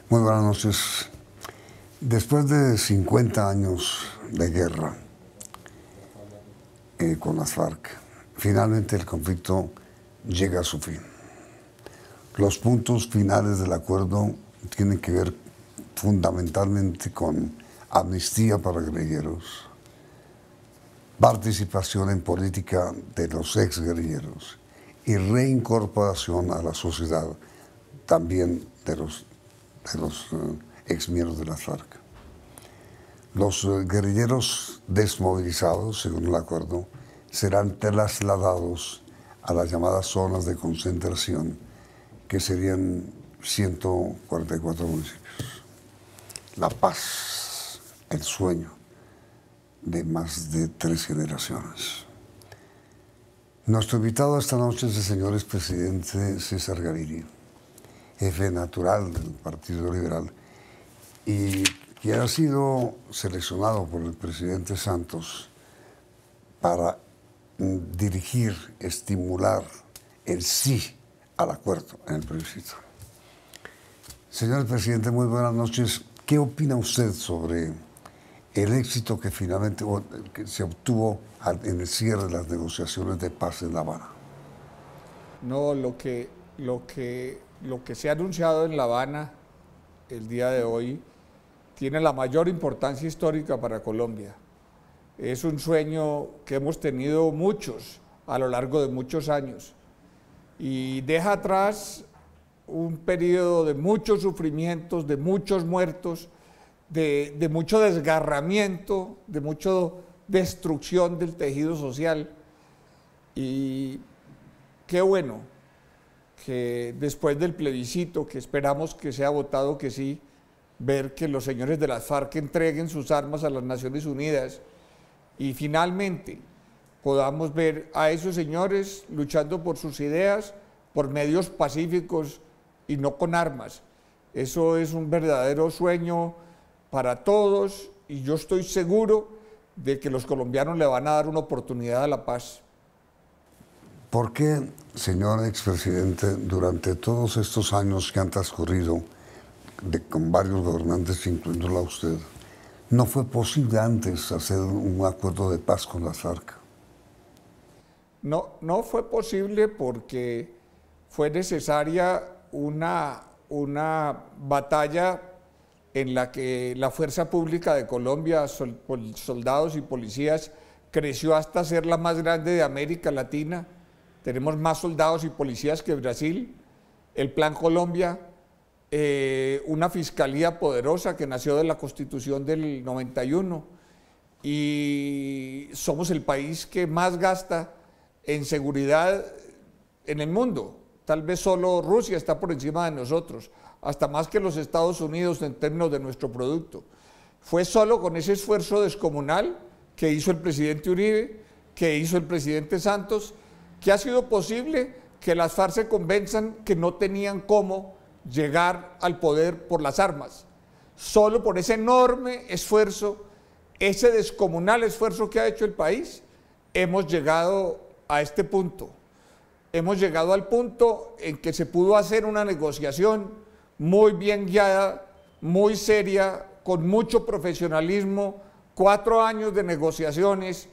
Muy buenas noches. Después de 50 años de guerra con las FARC, finalmente el conflicto llega a su fin. Los puntos finales del acuerdo tienen que ver fundamentalmente con amnistía para guerrilleros, participación en política de los exguerrilleros y reincorporación a la sociedad también de los exmiembros de las FARC. Los guerrilleros desmovilizados, según el acuerdo, serán trasladados a las llamadas zonas de concentración, que serían 144 municipios. La paz, el sueño de más de 3 generaciones. Nuestro invitado esta noche es el señor expresidente César Gaviria, jefe natural del Partido Liberal, y que ha sido seleccionado por el presidente Santos para dirigir, estimular el sí al acuerdo en el plebiscito. Señor presidente, muy buenas noches. ¿Qué opina usted sobre el éxito que finalmente se obtuvo en el cierre de las negociaciones de paz en La Habana? No, lo que se ha anunciado en La Habana el día de hoy tiene la mayor importancia histórica para Colombia. Es un sueño que hemos tenido muchos a lo largo de muchos años y deja atrás un periodo de muchos sufrimientos, de muchos muertos, de mucho desgarramiento, de mucha destrucción del tejido social. Y qué bueno que después del plebiscito, que esperamos que sea votado que sí, ver que los señores de las FARC entreguen sus armas a las Naciones Unidas y finalmente podamos ver a esos señores luchando por sus ideas, por medios pacíficos y no con armas. Eso es un verdadero sueño para todos y yo estoy seguro de que los colombianos le van a dar una oportunidad a la paz. ¿Por qué, señor expresidente, durante todos estos años que han transcurrido con varios gobernantes, incluyéndola usted, no fue posible antes hacer un acuerdo de paz con las FARC? No fue posible porque fue necesaria una batalla en la que la fuerza pública de Colombia, soldados y policías, creció hasta ser la más grande de América Latina. Tenemos más soldados y policías que Brasil. El Plan Colombia, una fiscalía poderosa que nació de la Constitución del 91 y somos el país que más gasta en seguridad en el mundo. Tal vez solo Rusia está por encima de nosotros, hasta más que los Estados Unidos en términos de nuestro producto. Fue solo con ese esfuerzo descomunal que hizo el presidente Uribe, que hizo el presidente Santos, que ha sido posible que las FARC se convenzan que no tenían cómo llegar al poder por las armas. Solo por ese enorme esfuerzo, ese descomunal esfuerzo que ha hecho el país, hemos llegado a este punto. Hemos llegado al punto en que se pudo hacer una negociación muy bien guiada, muy seria, con mucho profesionalismo, 4 años de negociaciones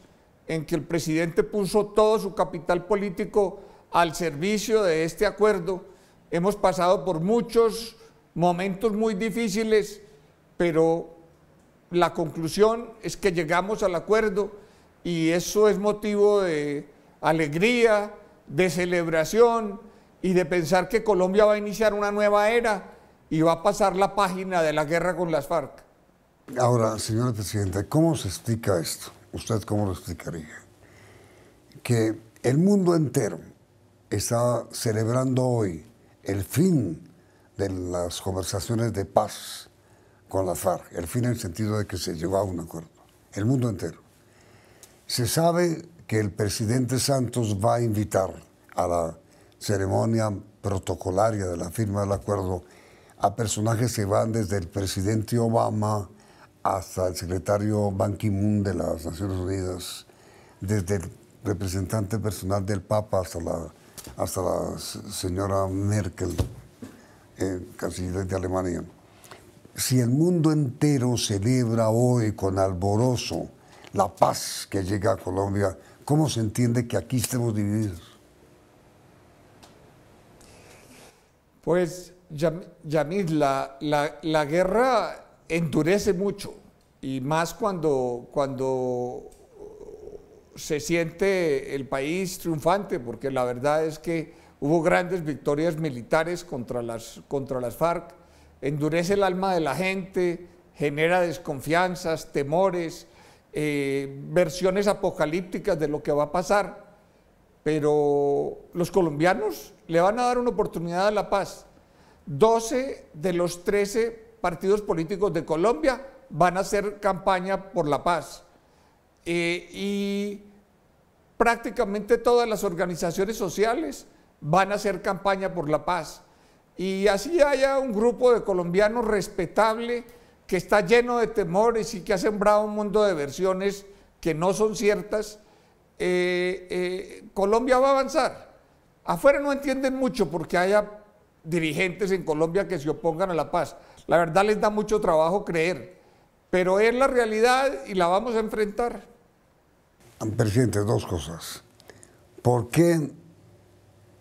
en que el presidente puso todo su capital político al servicio de este acuerdo. Hemos pasado por muchos momentos muy difíciles, pero la conclusión es que llegamos al acuerdo y eso es motivo de alegría, de celebración y de pensar que Colombia va a iniciar una nueva era y va a pasar la página de la guerra con las FARC. Ahora, señor presidente, ¿cómo se explica esto? ¿Usted cómo lo explicaría? Que el mundo entero está celebrando hoy el fin de las conversaciones de paz con las FARC, el fin en el sentido de que se llegó a un acuerdo, el mundo entero. Se sabe que el presidente Santos va a invitar a la ceremonia protocolaria de la firma del acuerdo a personajes que van desde el presidente Obama hasta el secretario Ban Ki-moon de las Naciones Unidas, desde el representante personal del Papa hasta la señora Merkel, canciller de Alemania. Si el mundo entero celebra hoy con alborozo la paz que llega a Colombia, ¿cómo se entiende que aquí estemos divididos? Pues, Yamil, la guerra endurece mucho, y más cuando se siente el país triunfante, porque la verdad es que hubo grandes victorias militares contra las FARC, endurece el alma de la gente, genera desconfianzas, temores, versiones apocalípticas de lo que va a pasar, pero los colombianos le van a dar una oportunidad a la paz. 12 de los 13 partidos políticos de Colombia van a hacer campaña por la paz. Y prácticamente todas las organizaciones sociales van a hacer campaña por la paz. Y así haya un grupo de colombianos respetable que está lleno de temores y que ha sembrado un mundo de versiones que no son ciertas, Colombia va a avanzar. Afuera no entienden mucho porque haya dirigentes en Colombia que se opongan a la paz. La verdad les da mucho trabajo creer, pero es la realidad y la vamos a enfrentar. Presidente, dos cosas. ¿Por qué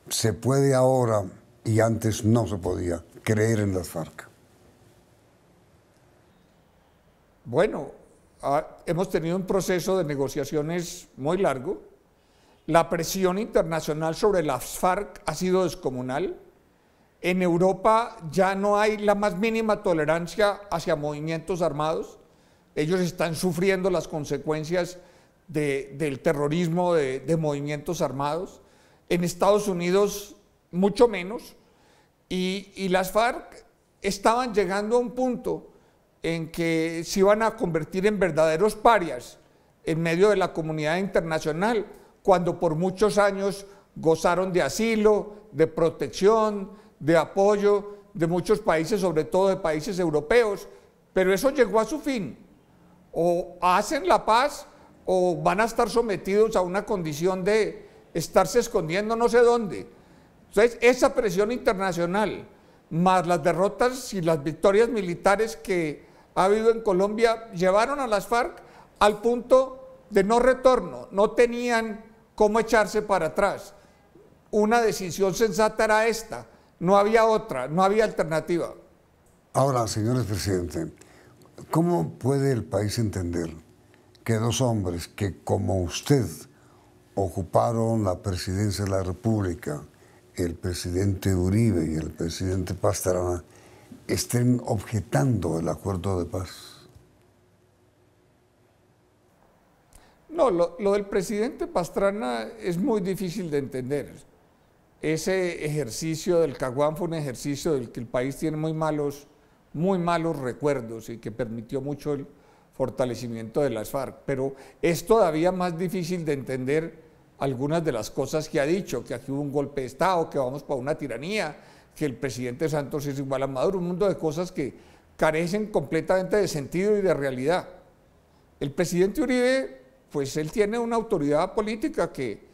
se puede ahora y antes no se podía creer en las FARC? Bueno, hemos tenido un proceso de negociaciones muy largo. La presión internacional sobre las FARC ha sido descomunal. En Europa ya no hay la más mínima tolerancia hacia movimientos armados. Ellos están sufriendo las consecuencias del terrorismo de movimientos armados. En Estados Unidos mucho menos. Y las FARC estaban llegando a un punto en que se iban a convertir en verdaderos parias en medio de la comunidad internacional, cuando por muchos años gozaron de asilo, de protección, de apoyo de muchos países, sobre todo de países europeos. Pero eso llegó a su fin. O hacen la paz o van a estar sometidos a una condición de estarse escondiendo no sé dónde. Entonces, esa presión internacional, más las derrotas y las victorias militares que ha habido en Colombia, llevaron a las FARC al punto de no retorno. No tenían cómo echarse para atrás. Una decisión sensata era esta, no había otra, no había alternativa. Ahora, señores presidente, ¿cómo puede el país entender que dos hombres que, como usted, ocuparon la presidencia de la República, el presidente Uribe y el presidente Pastrana, estén objetando el acuerdo de paz? No, lo del presidente Pastrana es muy difícil de entender. Ese ejercicio del Caguán fue un ejercicio del que el país tiene muy malos recuerdos y que permitió mucho el fortalecimiento de las FARC, pero es todavía más difícil de entender algunas de las cosas que ha dicho, que aquí hubo un golpe de Estado, que vamos para una tiranía, que el presidente Santos es igual a Maduro, un mundo de cosas que carecen completamente de sentido y de realidad. El presidente Uribe, pues él tiene una autoridad política que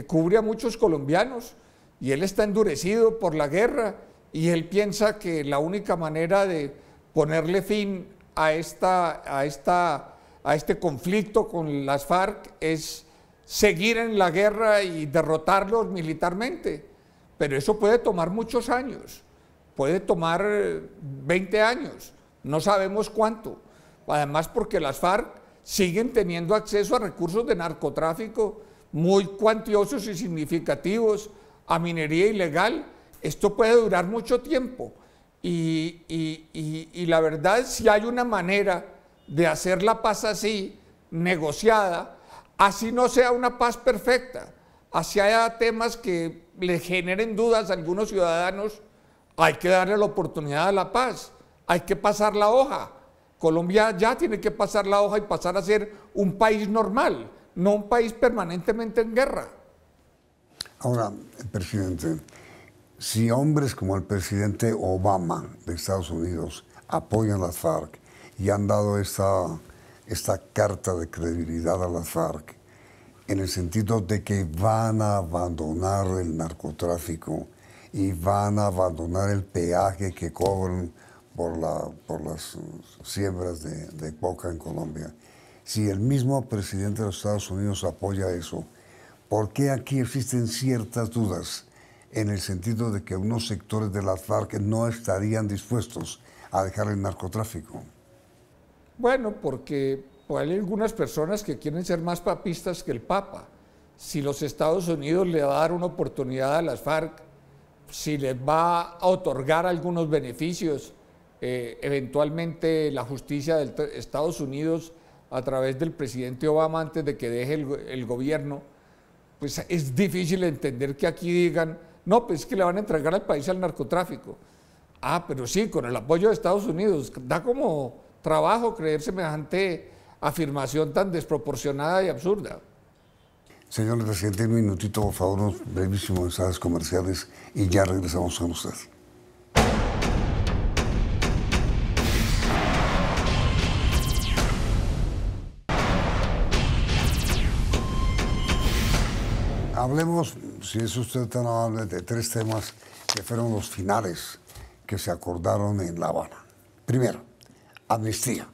cubre a muchos colombianos y él está endurecido por la guerra y él piensa que la única manera de ponerle fin a este conflicto con las FARC es seguir en la guerra y derrotarlos militarmente. Pero eso puede tomar muchos años, puede tomar 20 años, no sabemos cuánto. Además, porque las FARC siguen teniendo acceso a recursos de narcotráfico muy cuantiosos y significativos, a minería ilegal. Esto puede durar mucho tiempo. Y la verdad, si hay una manera de hacer la paz así, negociada, así no sea una paz perfecta, así haya temas que le generen dudas a algunos ciudadanos, hay que darle la oportunidad a la paz, hay que pasar la hoja. Colombia ya tiene que pasar la hoja y pasar a ser un país normal, no un país permanentemente en guerra. Ahora, presidente, si hombres como el presidente Obama de Estados Unidos apoyan a las FARC y han dado esta carta de credibilidad a las FARC, en el sentido de que van a abandonar el narcotráfico y van a abandonar el peaje que cobran por las siembras de coca en Colombia. Si el mismo presidente de los Estados Unidos apoya eso, ¿por qué aquí existen ciertas dudas en el sentido de que unos sectores de las FARC no estarían dispuestos a dejar el narcotráfico? Bueno, porque hay algunas personas que quieren ser más papistas que el Papa. Si los Estados Unidos le va a dar una oportunidad a las FARC, si les va a otorgar algunos beneficios, eventualmente la justicia de Estados Unidos a través del presidente Obama antes de que deje el gobierno, pues es difícil entender que aquí digan, no, pues es que le van a entregar al país al narcotráfico. Ah, pero sí, con el apoyo de Estados Unidos. Da como trabajo creer semejante afirmación tan desproporcionada y absurda. Señor presidente, un minutito, por favor, unos brevísimos mensajes comerciales y ya regresamos con usted. Hablemos, si es usted tan amable, de tres temas que fueron los finales que se acordaron en La Habana. Primero, amnistía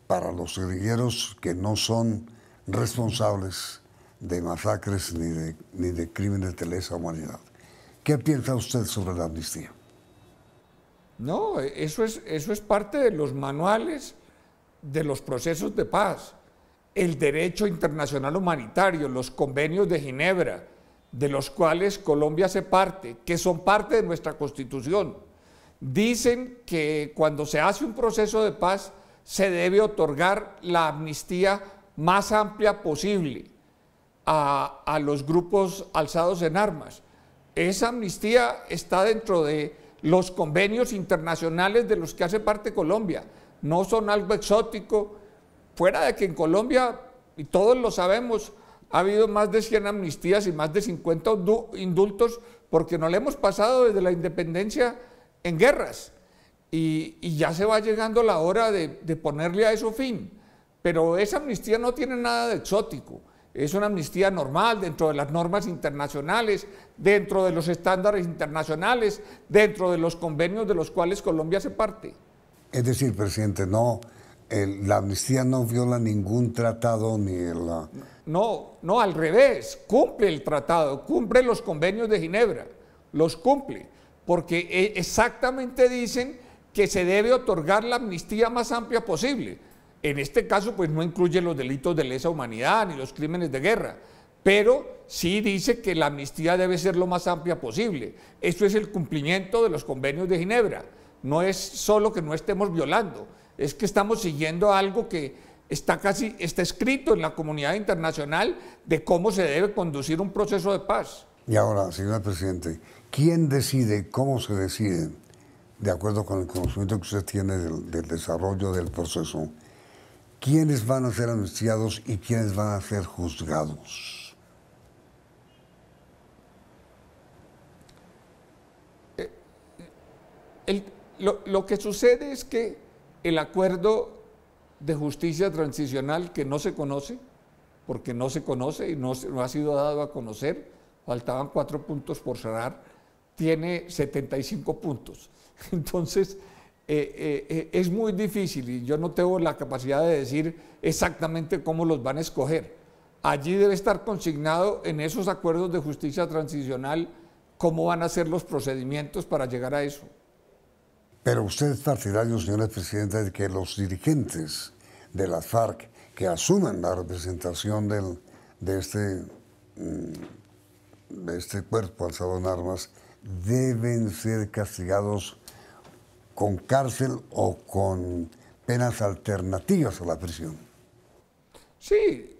para los guerrilleros que no son responsables de masacres ni de crímenes de lesa humanidad. ¿Qué piensa usted sobre la amnistía? No, eso es parte de los manuales de los procesos de paz. El derecho internacional humanitario, los convenios de Ginebra, de los cuales Colombia hace parte, que son parte de nuestra Constitución, dicen que cuando se hace un proceso de paz se debe otorgar la amnistía más amplia posible a los grupos alzados en armas. Esa amnistía está dentro de los convenios internacionales de los que hace parte Colombia, no son algo exótico. Fuera de que en Colombia, y todos lo sabemos, ha habido más de 100 amnistías y más de 50 indultos porque no le hemos pasado desde la independencia en guerras. Y ya se va llegando la hora de ponerle a eso fin. Pero esa amnistía no tiene nada de exótico. Es una amnistía normal dentro de las normas internacionales, dentro de los estándares internacionales, dentro de los convenios de los cuales Colombia hace parte. Es decir, presidente, la amnistía no viola ningún tratado ni la... No, al revés, cumple el tratado, cumple los convenios de Ginebra, los cumple, porque exactamente dicen que se debe otorgar la amnistía más amplia posible. En este caso, pues no incluye los delitos de lesa humanidad ni los crímenes de guerra, pero sí dice que la amnistía debe ser lo más amplia posible. Esto es el cumplimiento de los convenios de Ginebra, no es solo que no estemos violando, es que estamos siguiendo algo que está escrito en la comunidad internacional de cómo se debe conducir un proceso de paz. Y ahora, señor presidente, ¿quién decide, cómo se decide, de acuerdo con el conocimiento que usted tiene del desarrollo del proceso, quiénes van a ser amnistiados y quiénes van a ser juzgados? Lo que sucede es que el acuerdo de justicia transicional, que no se conoce, porque no se conoce y no ha sido dado a conocer, faltaban 4 puntos por cerrar, tiene 75 puntos. Entonces, es muy difícil y yo no tengo la capacidad de decir exactamente cómo los van a escoger. Allí debe estar consignado en esos acuerdos de justicia transicional cómo van a ser los procedimientos para llegar a eso. Pero usted es partidario, señora presidenta, de que los dirigentes de las FARC que asuman la representación de este cuerpo alzado en armas deben ser castigados con cárcel o con penas alternativas a la prisión. Sí,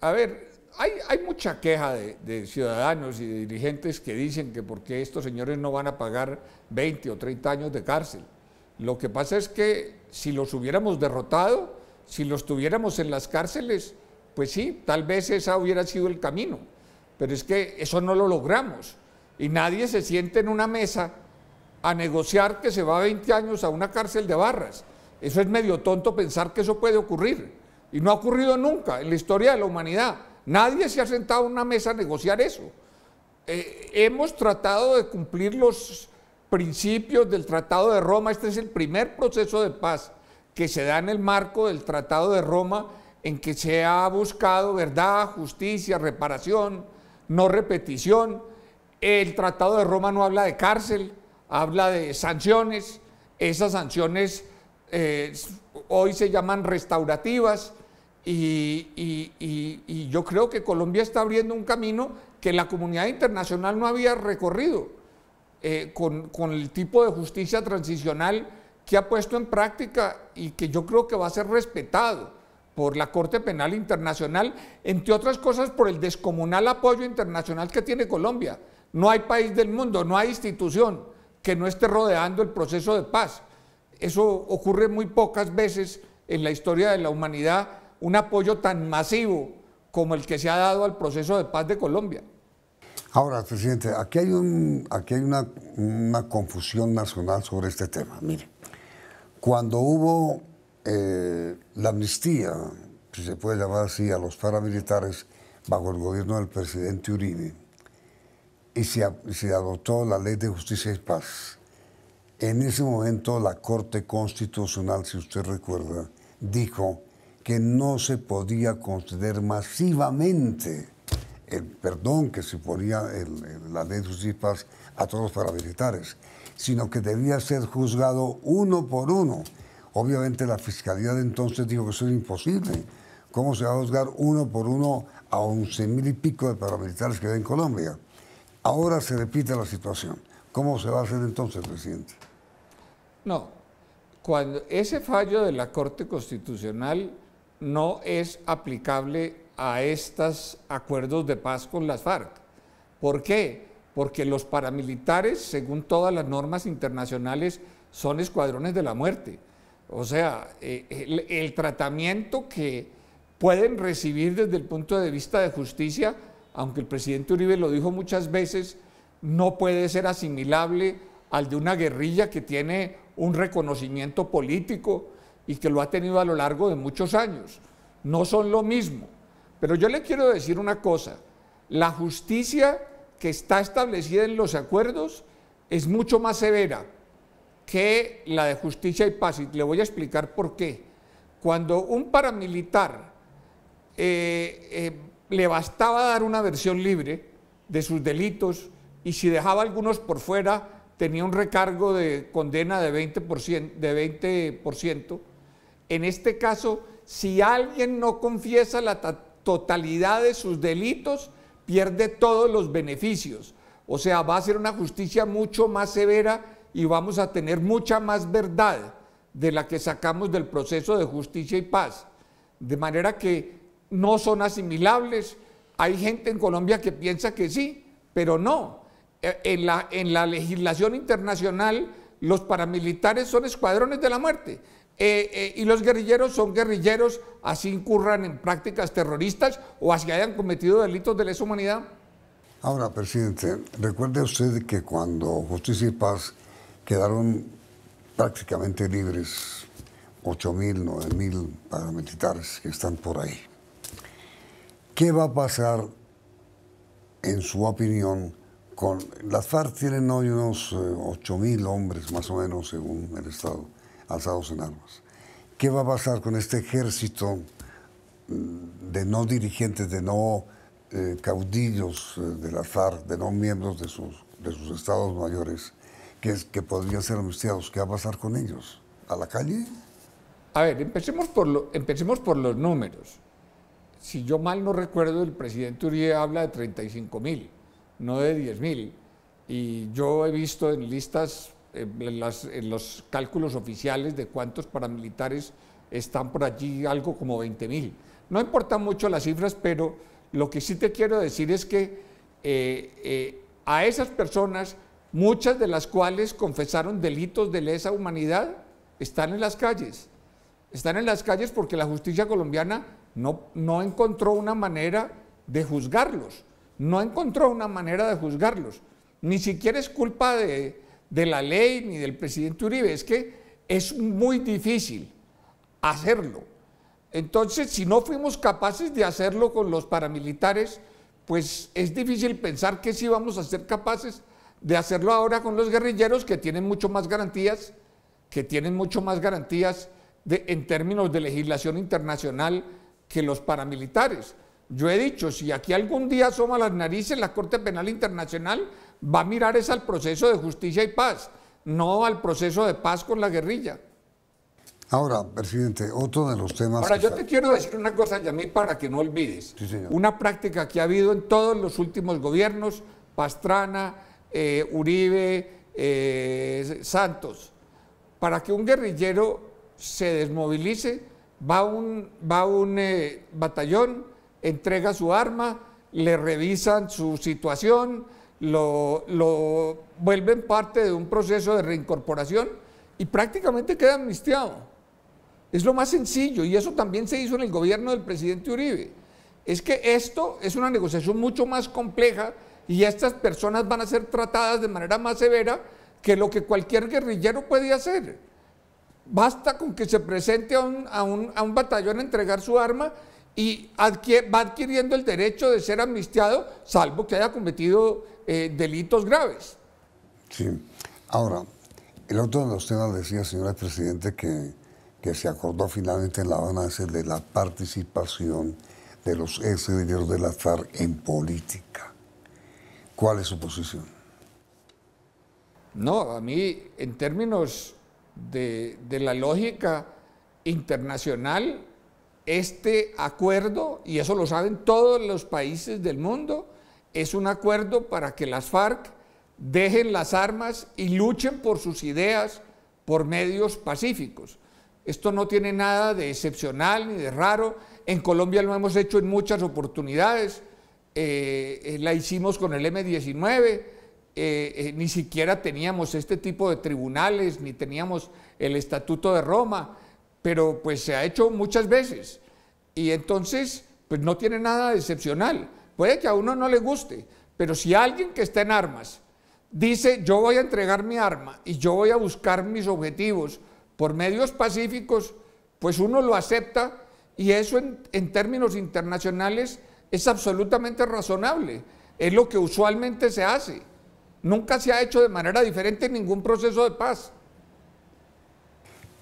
a ver, hay mucha queja de ciudadanos y de dirigentes que dicen que por qué estos señores no van a pagar 20 o 30 años de cárcel. Lo que pasa es que si los hubiéramos derrotado, si los tuviéramos en las cárceles, pues sí, tal vez ese hubiera sido el camino, pero es que eso no lo logramos y nadie se siente en una mesa a negociar que se va 20 años a una cárcel de barras. Eso es medio tonto pensar que eso puede ocurrir y no ha ocurrido nunca en la historia de la humanidad. Nadie se ha sentado a una mesa a negociar eso. Hemos tratado de cumplir principios del Tratado de Roma. Este es el primer proceso de paz que se da en el marco del Tratado de Roma, en que se ha buscado verdad, justicia, reparación, no repetición. El Tratado de Roma no habla de cárcel, habla de sanciones. Esas sanciones hoy se llaman restaurativas y yo creo que Colombia está abriendo un camino que la comunidad internacional no había recorrido con el tipo de justicia transicional que ha puesto en práctica y que yo creo que va a ser respetado por la Corte Penal Internacional, entre otras cosas por el descomunal apoyo internacional que tiene Colombia. No hay país del mundo, no hay institución que no esté rodeando el proceso de paz. Eso ocurre muy pocas veces en la historia de la humanidad, un apoyo tan masivo como el que se ha dado al proceso de paz de Colombia. Ahora, presidente, aquí hay una confusión nacional sobre este tema. Mire, cuando hubo la amnistía, si se puede llamar así, a los paramilitares bajo el gobierno del presidente Uribe, y se adoptó la Ley de Justicia y Paz, en ese momento la Corte Constitucional, si usted recuerda, dijo que no se podía conceder masivamente el perdón que se ponía la Ley de Justicia y Paz a todos los paramilitares, sino que debía ser juzgado uno por uno. Obviamente la Fiscalía de entonces dijo que eso era imposible. ¿Cómo se va a juzgar uno por uno a 11.000 y pico de paramilitares que hay en Colombia? Ahora se repite la situación. ¿Cómo se va a hacer entonces, presidente? No, cuando ese fallo de la Corte Constitucional no es aplicable a estos acuerdos de paz con las FARC. ¿Por qué? Porque los paramilitares, según todas las normas internacionales, son escuadrones de la muerte. O sea, el tratamiento que pueden recibir desde el punto de vista de justicia, aunque el presidente Uribe lo dijo muchas veces, no puede ser asimilable al de una guerrilla que tiene un reconocimiento político y que lo ha tenido a lo largo de muchos años. No son lo mismo. Pero yo le quiero decir una cosa, la justicia que está establecida en los acuerdos es mucho más severa que la de justicia y paz, y le voy a explicar por qué. Cuando un paramilitar le bastaba dar una versión libre de sus delitos y si dejaba algunos por fuera tenía un recargo de condena de 20%, en este caso, si alguien no confiesa la totalidad de sus delitos, pierde todos los beneficios. O sea, va a ser una justicia mucho más severa y vamos a tener mucha más verdad de la que sacamos del proceso de justicia y paz. De manera que no son asimilables. Hay gente en Colombia que piensa que sí, pero no. En la legislación internacional, los paramilitares son escuadrones de la muerte. Y los guerrilleros son guerrilleros, así incurran en prácticas terroristas o así hayan cometido delitos de lesa humanidad. Ahora, presidente, recuerde usted que cuando Justicia y Paz quedaron prácticamente libres 8.000, 9.000 paramilitares que están por ahí. ¿Qué va a pasar, en su opinión, con las FARC? Tienen hoy unos 8.000 hombres, más o menos, según el Estado, alzados en armas. ¿Qué va a pasar con este ejército de no dirigentes, de no caudillos de las FARC, de no miembros de sus estados mayores, que podrían ser amnistiados? ¿Qué va a pasar con ellos? ¿A la calle? A ver, empecemos por los números. Si yo mal no recuerdo, el presidente Uribe habla de 35.000, no de 10.000. Y yo he visto en listas, en los cálculos oficiales de cuántos paramilitares están por allí, algo como 20.000. No importan mucho las cifras, pero lo que sí te quiero decir es que a esas personas, muchas de las cuales confesaron delitos de lesa humanidad, están en las calles. Están en las calles porque la justicia colombiana no encontró una manera de juzgarlos. No encontró una manera de juzgarlos. Ni siquiera es culpa de la ley ni del presidente Uribe, es que es muy difícil hacerlo. Entonces, si no fuimos capaces de hacerlo con los paramilitares, pues es difícil pensar que sí vamos a ser capaces de hacerlo ahora con los guerrilleros que tienen mucho más garantías, en términos de legislación internacional que los paramilitares. Yo he dicho, si aquí algún día asoma las narices la Corte Penal Internacional, va a mirar es al proceso de justicia y paz, no al proceso de paz con la guerrilla. Ahora, presidente, otro de los temas... Ahora, yo te quiero decir una cosa, Yamil, para que no olvides. Sí, señor. Una práctica que ha habido en todos los últimos gobiernos, Pastrana, Uribe, Santos. Para que un guerrillero se desmovilice, va a un batallón, entrega su arma, le revisan su situación, lo vuelven parte de un proceso de reincorporación y prácticamente queda amnistiado. Es lo más sencillo y eso también se hizo en el gobierno del presidente Uribe. Es que esto es una negociación mucho más compleja y estas personas van a ser tratadas de manera más severa que lo que cualquier guerrillero puede hacer. Basta con que se presente a un batallón a entregar su arma y va adquiriendo el derecho de ser amnistiado, salvo que haya cometido delitos graves. Sí. Ahora, el otro de los temas, decía, señora Presidente, que se acordó finalmente en La Habana es el de la participación de los exguerrilleros de las FARC en política. ¿Cuál es su posición? No, a mí, en términos de la lógica internacional, este acuerdo, y eso lo saben todos los países del mundo, es un acuerdo para que las FARC dejen las armas y luchen por sus ideas por medios pacíficos. Esto no tiene nada de excepcional ni de raro. En Colombia lo hemos hecho en muchas oportunidades. La hicimos con el M-19. Ni siquiera teníamos este tipo de tribunales, ni teníamos el Estatuto de Roma, pero pues se ha hecho muchas veces. Y entonces, pues no tiene nada de excepcional. Puede que a uno no le guste, pero si alguien que está en armas dice, yo voy a entregar mi arma y yo voy a buscar mis objetivos por medios pacíficos, pues uno lo acepta y eso en términos internacionales es absolutamente razonable. Es lo que usualmente se hace. Nunca se ha hecho de manera diferente en ningún proceso de paz.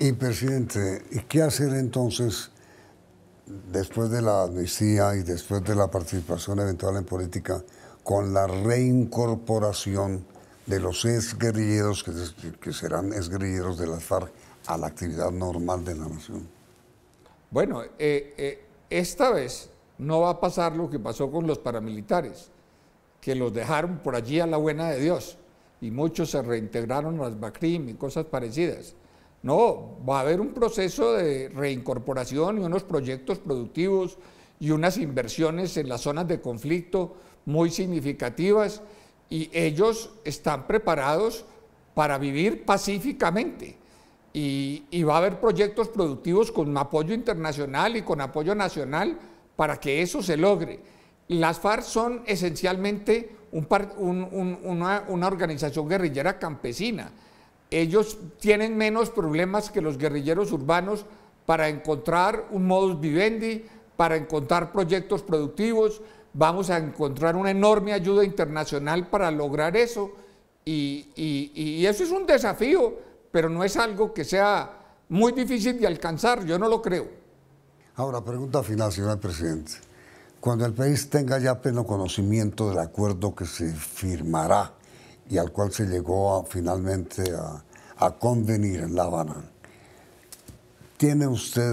Y, presidente, ¿y qué hacer entonces después de la amnistía y después de la participación eventual en política con la reincorporación de los exguerrilleros que serán exguerrilleros de las FARC a la actividad normal de la nación? Bueno, esta vez no va a pasar lo que pasó con los paramilitares, que los dejaron por allí a la buena de Dios y muchos se reintegraron a las BACRIM y cosas parecidas. No, va a haber un proceso de reincorporación y unos proyectos productivos y unas inversiones en las zonas de conflicto muy significativas y ellos están preparados para vivir pacíficamente. Y va a haber proyectos productivos con apoyo internacional y con apoyo nacional para que eso se logre. Las FARC son esencialmente una organización guerrillera campesina. Ellos tienen menos problemas que los guerrilleros urbanos para encontrar un modus vivendi, para encontrar proyectos productivos. Vamos a encontrar una enorme ayuda internacional para lograr eso. Y eso es un desafío, pero no es algo que sea muy difícil de alcanzar, yo no lo creo. Ahora, pregunta final, señor presidente. Cuando el país tenga ya pleno conocimiento del acuerdo que se firmará y al cual se llegó finalmente a convenir en La Habana, ¿tiene usted,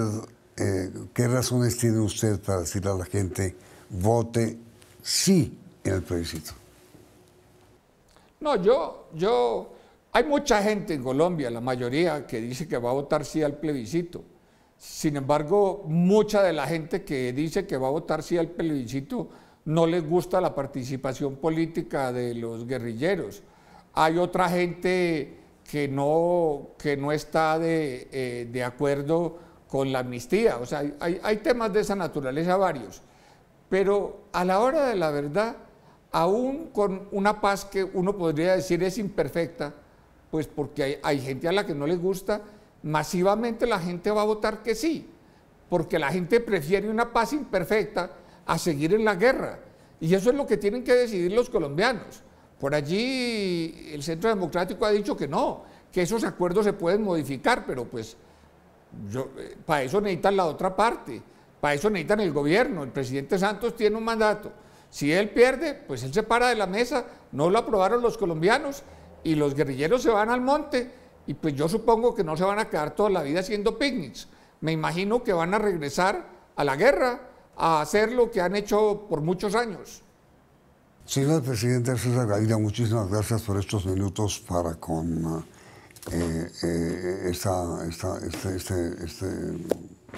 qué razones tiene usted para decirle a la gente, vote sí en el plebiscito? No, hay mucha gente en Colombia, la mayoría, que dice que va a votar sí al plebiscito. Sin embargo, mucha de la gente que dice que va a votar sí al plebiscito no les gusta la participación política de los guerrilleros. Hay otra gente que no está de acuerdo con la amnistía. O sea, hay temas de esa naturaleza varios. Pero a la hora de la verdad, aún con una paz que uno podría decir es imperfecta, pues porque hay gente a la que no les gusta, masivamente la gente va a votar que sí, porque la gente prefiere una paz imperfecta a seguir en la guerra. Y eso es lo que tienen que decidir los colombianos, Por allí el Centro Democrático ha dicho que no, que esos acuerdos se pueden modificar, pero pues para eso necesitan la otra parte, para eso necesitan el gobierno. El presidente Santos tiene un mandato. Si él pierde, pues él se para de la mesa, no lo aprobaron los colombianos y los guerrilleros se van al monte y pues yo supongo que no se van a quedar toda la vida haciendo picnics. Me imagino que van a regresar a la guerra, a hacer lo que han hecho por muchos años. Señor presidente César Gaviria, muchísimas gracias por estos minutos para con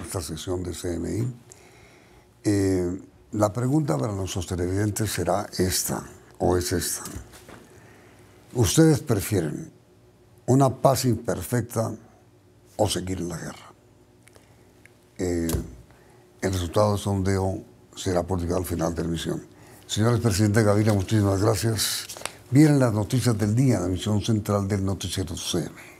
esta sesión de CNI. La pregunta para nuestros televidentes será esta, o es esta. ¿Ustedes prefieren una paz imperfecta o seguir en la guerra? El resultado de sondeo será publicado al final de la emisión. Señor presidente Gaviria, muchísimas gracias. Vienen las noticias del día, la emisión central del Noticiero CM.